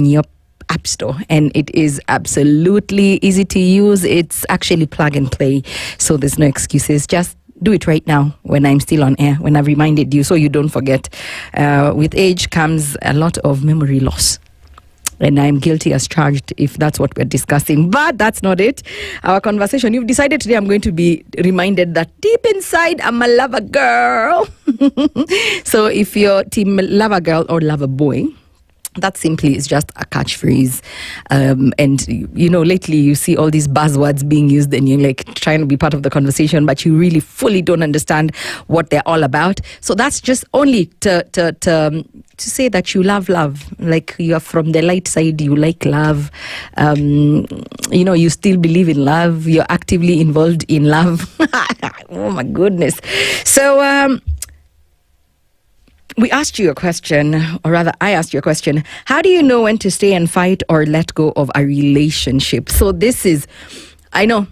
your app store, and it is absolutely easy to use. It's actually plug and play, so there's no excuses. Just do it right now when I'm still on air, when I've reminded you, so you don't forget. With age comes a lot of memory loss, and I'm guilty as charged if that's what we're discussing. But that's not it. Our conversation, you've decided today I'm going to be reminded that deep inside I'm a lover girl. So if you're team lover girl or lover boy, that simply is just a catchphrase. And, you know, lately you see all these buzzwords being used and you're like trying to be part of the conversation, but you really fully don't understand what they're all about. So that's just only to say that you love, like you're from the light side, you like love, you know, you still believe in love, you're actively involved in love. Oh my goodness. So, we asked you a question, or rather I asked you a question. How do you know when to stay and fight or let go of a relationship? So this is, I know,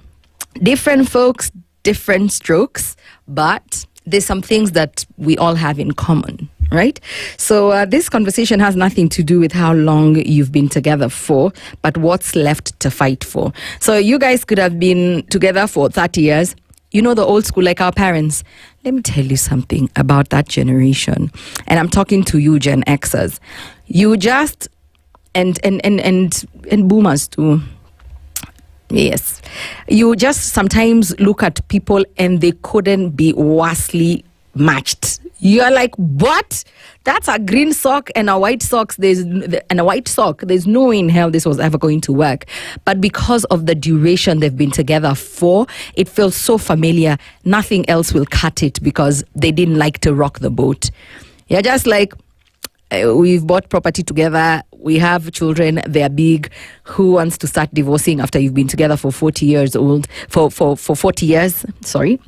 different folks, different strokes, but there's some things that we all have in common, right? So this conversation has nothing to do with how long you've been together for, but what's left to fight for. So you guys could have been together for 30 years. You know, the old school, like our parents. Let me tell you something about that generation. And I'm talking to you, Gen Xers. You just, and boomers too. Yes. You just sometimes look at people and they couldn't be worsely matched. You're like, what? That's a green sock and a white sock. There's no way in hell this was ever going to work. But because of the duration they've been together for, it feels so familiar. Nothing else will cut it because they didn't like to rock the boat. You're just like, we've bought property together. We have children. They're big. Who wants to start divorcing after you've been together for 40 years old? For 40 years, sorry.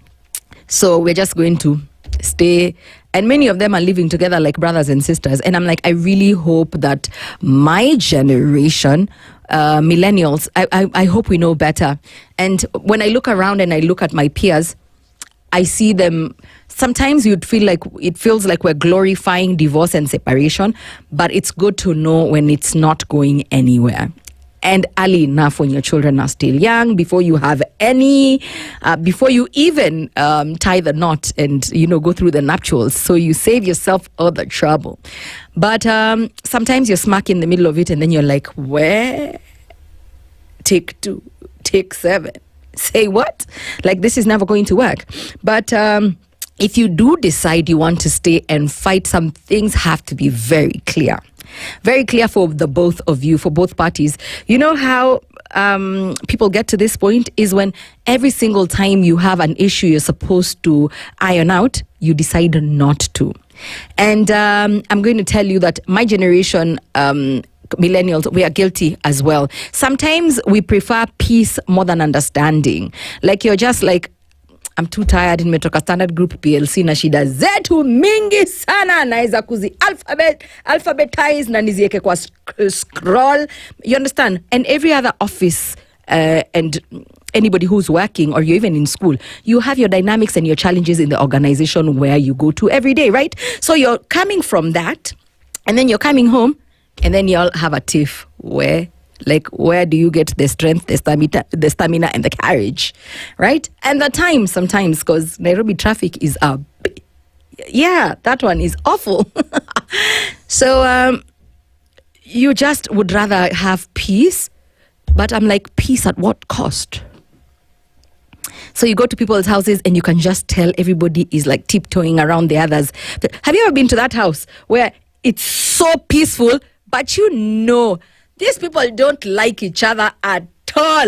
So we're just going to stay, and many of them are living together like brothers and sisters. And I'm like, I really hope that my generation, millennials, I hope we know better. And when I look around and I look at my peers, I see them. Sometimes it feels like we're glorifying divorce and separation, but it's good to know when it's not going anywhere. And early enough when your children are still young, before you have before you even tie the knot and, you know, go through the nuptials. So you save yourself all the trouble. But sometimes you're smack in the middle of it and then you're like, where? Take 2, take 7. Say what? Like, this is never going to work. But if you do decide you want to stay and fight, some things have to be very clear. Very clear for the both of you, for both parties. You know how people get to this point is when every single time you have an issue you're supposed to iron out, you decide not to. And I'm going to tell you that my generation, millennials, we are guilty as well. Sometimes we prefer peace more than understanding. Like, you're just like, I'm too tired, nimetoka standard group PLC na shida zetu mingi sana, naweza kuzi alphabetize na nizieke kwa scroll. You understand? And every other office and anybody who's working, or you're even in school, you have your dynamics and your challenges in the organization where you go to every day, right? So you're coming from that, and then you're coming home, and then you all have a tiff where do you get the strength, the stamina, and the courage, right? And the time sometimes, because Nairobi traffic is that one is awful. So you just would rather have peace, but I'm like, peace at what cost? So you go to people's houses and you can just tell everybody is like tiptoeing around the others. Have you ever been to that house where it's so peaceful, but you know these people don't like each other at all?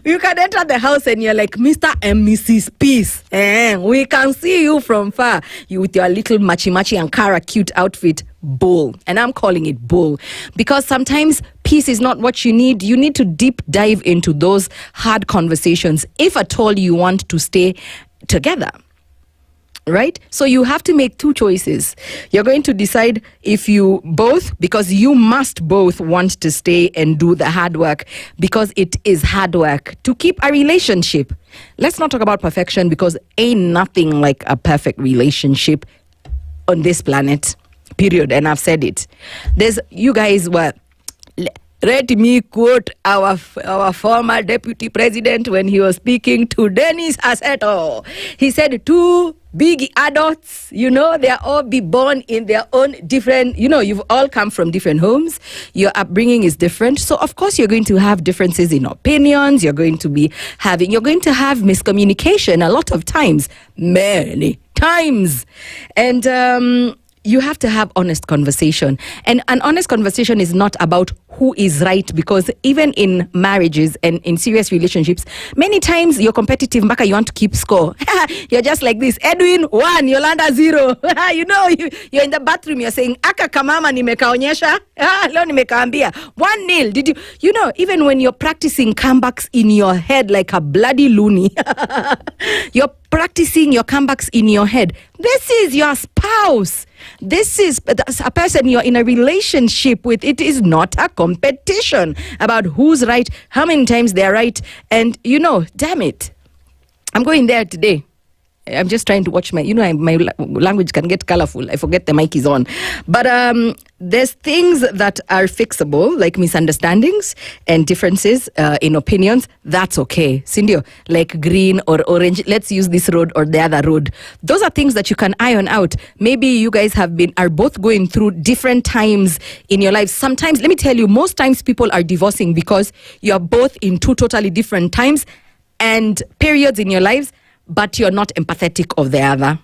You can enter the house and you're like, Mr. and Mrs. Peace. We can see you from far. You with your little machi Ankara cute outfit. Bull. And I'm calling it bull. Because sometimes peace is not what you need. You need to deep dive into those hard conversations, if at all you want to stay together. Right? So you have to make two choices. You're going to decide if you both, because you must both want to stay and do the hard work, because it is hard work to keep a relationship. Let's not talk about perfection, because ain't nothing like a perfect relationship on this planet. Period. And I've said it. You guys were... Let me quote our former deputy president when he was speaking to Dennis Aseto. He said, two big adults, they are all be born in their own different, you've all come from different homes. Your upbringing is different. So, of course, you're going to have differences in opinions. You're going to have miscommunication a lot of times, many times. And, you have to have honest conversation. And an honest conversation is not about who is right, because even in marriages and in serious relationships, many times you're competitive, Mbaka, you want to keep score. You're just like this. Edwin, 1, Yolanda, 0. You're in the bathroom, you're saying, aka kamama nimekaonyesha, leo nimekaambia. 1-0. Did you, even when you're practicing comebacks in your head like a bloody loony, you're practicing your comebacks in your head. This is your spouse. This is a person you're in a relationship with. It is not a competition about who's right, how many times they're right. And, damn it. I'm going there today. I'm just trying to watch my language can get colorful. I forget the mic is on. But there's things that are fixable, like misunderstandings and differences in opinions. That's okay. Cindy, like green or orange, let's use this road or the other road. Those are things that you can iron out. Maybe you guys are both going through different times in your lives. Sometimes, let me tell you, most times people are divorcing because you're both in two totally different times and periods in your lives, but you're not empathetic of the other.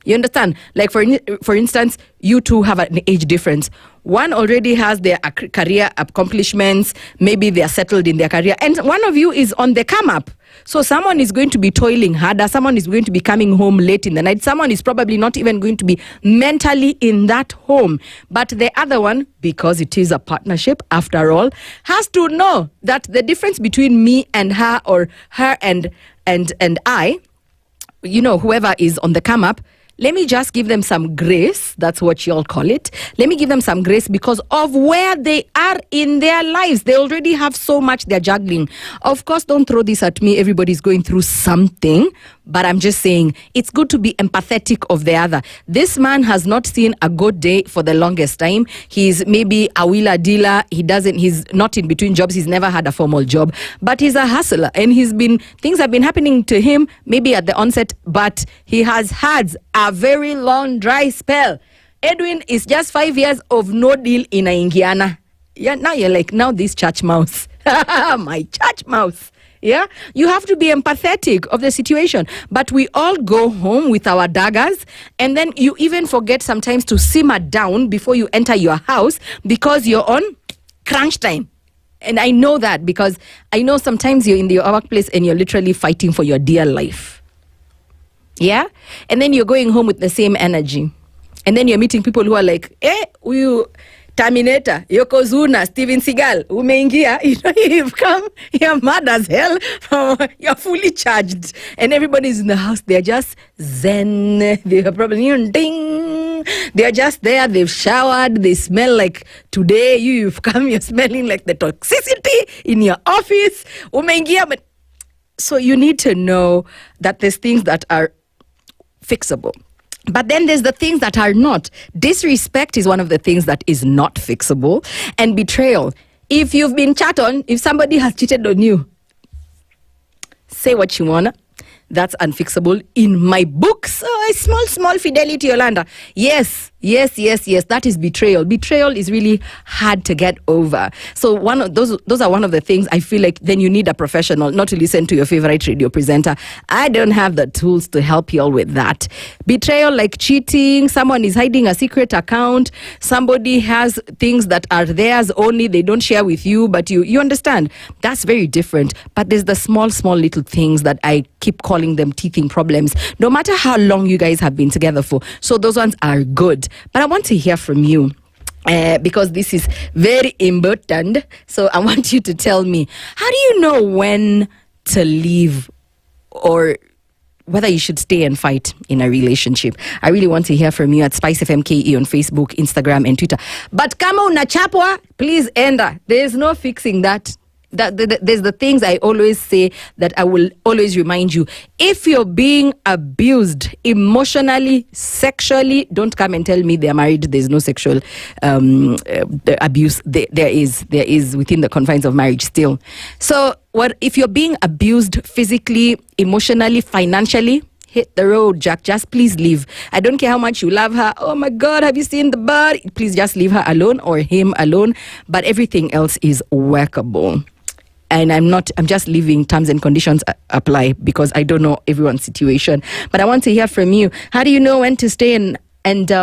You understand? Like, for instance, you two have an age difference. One already has their career accomplishments. Maybe they are settled in their career. And one of you is on the come up. So someone is going to be toiling harder. Someone is going to be coming home late in the night. Someone is probably not even going to be mentally in that home. But the other one, because it is a partnership after all, has to know that the difference between me and her, or her and I, whoever is on the come up, let me just give them some grace. That's what you all call it. Let me give them some grace because of where they are in their lives. They already have so much they're juggling. Of course, don't throw this at me. Everybody's going through something. But I'm just saying, it's good to be empathetic of the other. This man has not seen a good day for the longest time. He's maybe a wheeler dealer. He's not in between jobs. He's never had a formal job, but he's a hustler. And things have been happening to him maybe at the onset, but he has had a very long dry spell. Edwin is just 5 years of no deal in Aingiana. Yeah, now you're like, now this church mouse. My church mouse. Yeah, you have to be empathetic of the situation. But we all go home with our daggers, and then you even forget sometimes to simmer down before you enter your house because you're on crunch time. And I know that because I know sometimes you're in your workplace and you're literally fighting for your dear life. Yeah? And then you're going home with the same energy. And then you're meeting people who are like, you Terminator, Yokozuna, Steven Seagal, umeingia, you've come, you're mad as hell, you're fully charged. And everybody's in the house, they're just zen, they're probably, ding, they're just there, they've showered, they smell like today, you've come, you're smelling like the toxicity in your office, umeingia. But so you need to know that there's things that are fixable. But then there's the things that are not. Disrespect is one of the things that is not fixable. And betrayal. If you've been chat on, if somebody has cheated on you, say what you wanna. That's unfixable in my books. Oh, small fidelity, Yolanda. Yes. That is betrayal. Betrayal is really hard to get over. So those are one of the things I feel like then you need a professional, not to listen to your favorite radio presenter. I don't have the tools to help you all with that. Betrayal, like cheating, someone is hiding a secret account, somebody has things that are theirs only, they don't share with you, but you understand. That's very different. But there's the small little things that I keep calling them teething problems, no matter how long you guys have been together for. So those ones are good. But I want to hear from you because this is very important. So I want you to tell me, how do you know when to leave or whether you should stay and fight in a relationship? I really want to hear from you at SpiceFM KE on Facebook, Instagram, and Twitter. But kama unachapwa, please enda. There's no fixing that. there's the things I always say that I will always remind you. If you're being abused emotionally, sexually, don't come and tell me they're married. There's no sexual abuse. There is within the confines of marriage still. So what if you're being abused physically, emotionally, financially? Hit the road, Jack. Just please leave. I don't care how much you love her. Oh my God, have you seen the bird? Please just leave her alone or him alone. But everything else is workable. And I'm just leaving terms and conditions apply because I don't know everyone's situation. But I want to hear from you. How do you know when to stay and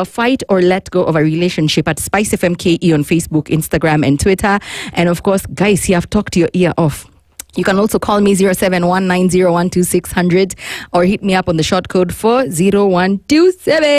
fight or let go of a relationship? At SpiceFM KE on Facebook, Instagram, and Twitter. And of course, guys, you have talked your ear off. You can also call me 0719012600 or hit me up on the short code 40127.